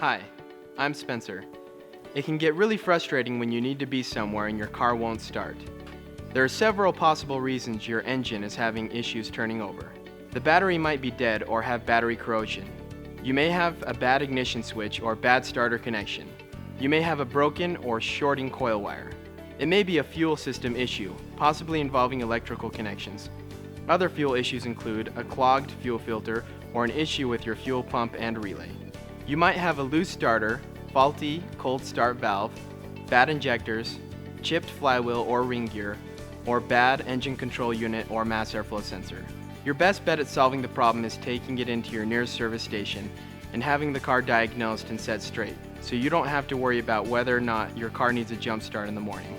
Hi, I'm Spencer. It can get really frustrating when you need to be somewhere and your car won't start. There are several possible reasons your engine is having issues turning over. The battery might be dead or have battery corrosion. You may have a bad ignition switch or bad starter connection. You may have a broken or shorting coil wire. It may be a fuel system issue, possibly involving electrical connections. Other fuel issues include a clogged fuel filter or an issue with your fuel pump and relay. You might have a loose starter, faulty cold start valve, bad injectors, chipped flywheel or ring gear, or bad engine control unit or mass airflow sensor. Your best bet at solving the problem is taking it into your nearest service station and having the car diagnosed and set straight, so you don't have to worry about whether or not your car needs a jump start in the morning.